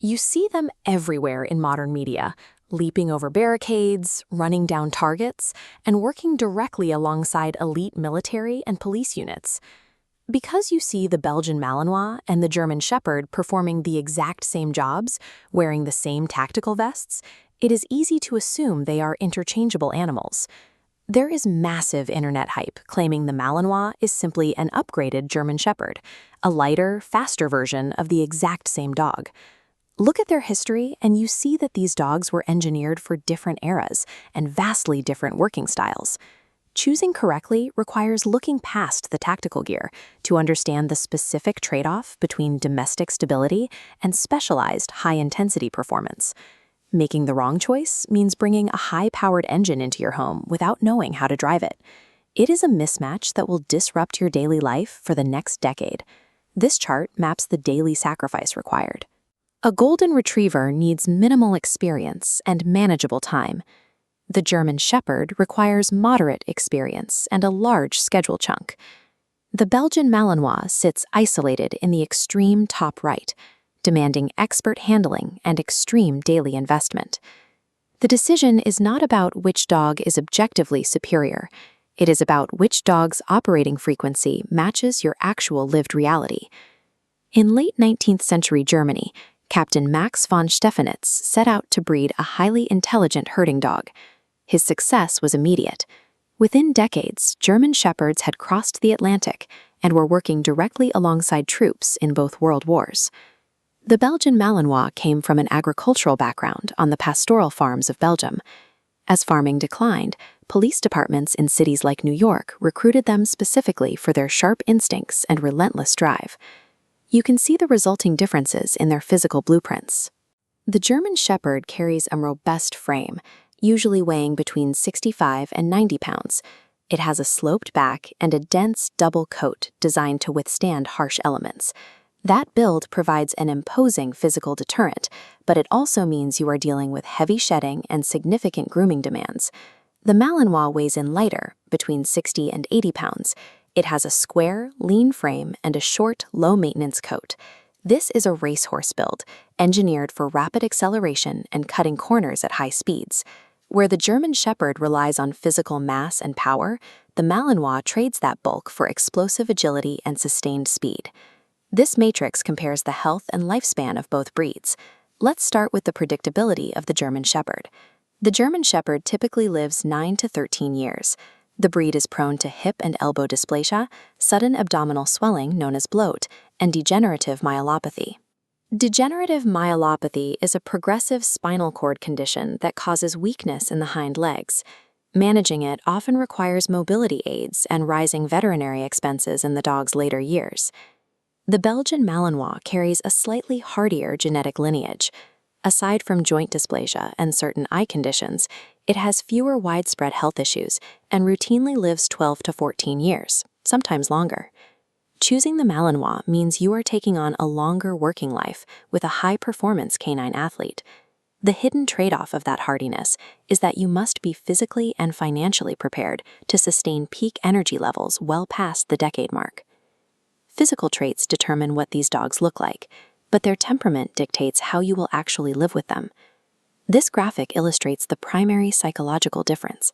You see them everywhere in modern media, leaping over barricades, running down targets, and working directly alongside elite military and police units. Because you see the Belgian Malinois and the German Shepherd performing the exact same jobs, wearing the same tactical vests, it is easy to assume they are interchangeable animals. There is massive internet hype claiming the Malinois is simply an upgraded German Shepherd, a lighter, faster version of the exact same dog. Look at their history and you see that these dogs were engineered for different eras and vastly different working styles. Choosing correctly requires looking past the tactical gear to understand the specific trade-off between domestic stability and specialized high-intensity performance. Making the wrong choice means bringing a high-powered engine into your home without knowing how to drive it. It is a mismatch that will disrupt your daily life for the next decade. This chart maps the daily sacrifice required. A golden retriever needs minimal experience and manageable time. The German Shepherd requires moderate experience and a large schedule chunk. The Belgian Malinois sits isolated in the extreme top right, demanding expert handling and extreme daily investment. The decision is not about which dog is objectively superior. It is about which dog's operating frequency matches your actual lived reality. In late 19th century Germany, Captain Max von Stephanitz set out to breed a highly intelligent herding dog. His success was immediate. Within decades, German Shepherds had crossed the Atlantic and were working directly alongside troops in both world wars. The Belgian Malinois came from an agricultural background on the pastoral farms of Belgium. As farming declined, police departments in cities like New York recruited them specifically for their sharp instincts and relentless drive. You can see the resulting differences in their physical blueprints. The German Shepherd carries a robust frame, usually weighing between 65 and 90 pounds. It has a sloped back and a dense double coat designed to withstand harsh elements. That build provides an imposing physical deterrent, but it also means you are dealing with heavy shedding and significant grooming demands. The Malinois weighs in lighter, between 60 and 80 pounds. It has a square, lean frame and a short, low-maintenance coat. This is a racehorse build, engineered for rapid acceleration and cutting corners at high speeds. Where the German Shepherd relies on physical mass and power, the Malinois trades that bulk for explosive agility and sustained speed. This matrix compares the health and lifespan of both breeds. Let's start with the predictability of the German Shepherd. The German Shepherd typically lives 9 to 13 years. The breed is prone to hip and elbow dysplasia, sudden abdominal swelling known as bloat, and degenerative myelopathy. Degenerative myelopathy is a progressive spinal cord condition that causes weakness in the hind legs. Managing it often requires mobility aids and rising veterinary expenses in the dog's later years. The Belgian Malinois carries a slightly hardier genetic lineage. Aside from joint dysplasia and certain eye conditions, it has fewer widespread health issues and routinely lives 12 to 14 years, sometimes longer. Choosing the Malinois means you are taking on a longer working life with a high-performance canine athlete. The hidden trade-off of that hardiness is that you must be physically and financially prepared to sustain peak energy levels well past the decade mark. Physical traits determine what these dogs look like, but their temperament dictates how you will actually live with them. This graphic illustrates the primary psychological difference.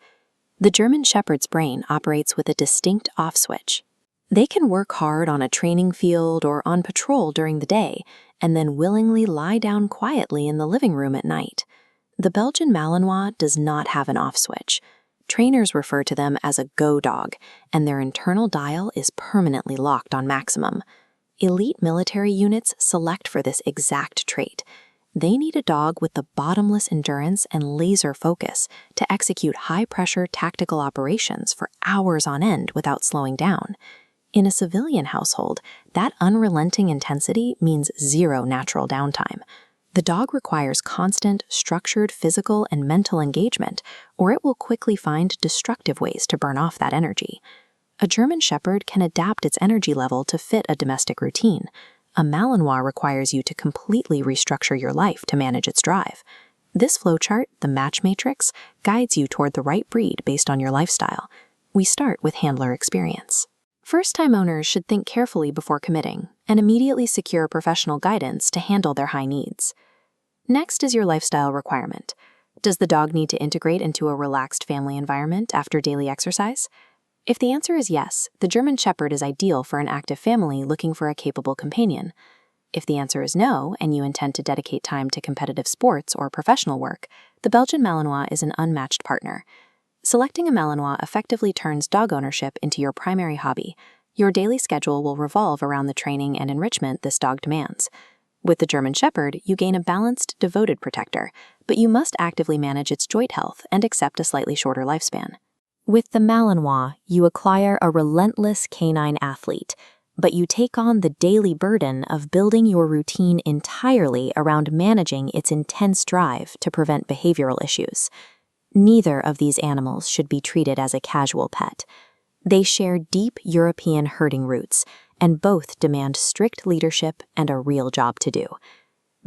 The German Shepherd's brain operates with a distinct off switch. They can work hard on a training field or on patrol during the day, and then willingly lie down quietly in the living room at night. The Belgian Malinois does not have an off switch. Trainers refer to them as a go dog, and their internal dial is permanently locked on maximum. Elite military units select for this exact trait. They need a dog with the bottomless endurance and laser focus to execute high-pressure tactical operations for hours on end without slowing down. In a civilian household, that unrelenting intensity means zero natural downtime. The dog requires constant, structured physical and mental engagement, or it will quickly find destructive ways to burn off that energy. A German Shepherd can adapt its energy level to fit a domestic routine. A Malinois requires you to completely restructure your life to manage its drive. This flowchart, the match matrix, guides you toward the right breed based on your lifestyle. We start with handler experience. First-time owners should think carefully before committing and immediately secure professional guidance to handle their high needs. Next is your lifestyle requirement. Does the dog need to integrate into a relaxed family environment after daily exercise? If the answer is yes, the German Shepherd is ideal for an active family looking for a capable companion. If the answer is no, and you intend to dedicate time to competitive sports or professional work, the Belgian Malinois is an unmatched partner. Selecting a Malinois effectively turns dog ownership into your primary hobby. Your daily schedule will revolve around the training and enrichment this dog demands. With the German Shepherd, you gain a balanced, devoted protector, but you must actively manage its joint health and accept a slightly shorter lifespan. With the Malinois, you acquire a relentless canine athlete, but you take on the daily burden of building your routine entirely around managing its intense drive to prevent behavioral issues. Neither of these animals should be treated as a casual pet. They share deep European herding roots, and both demand strict leadership and a real job to do.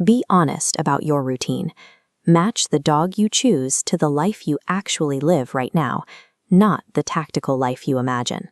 Be honest about your routine. Match the dog you choose to the life you actually live right now, not the tactical life you imagine.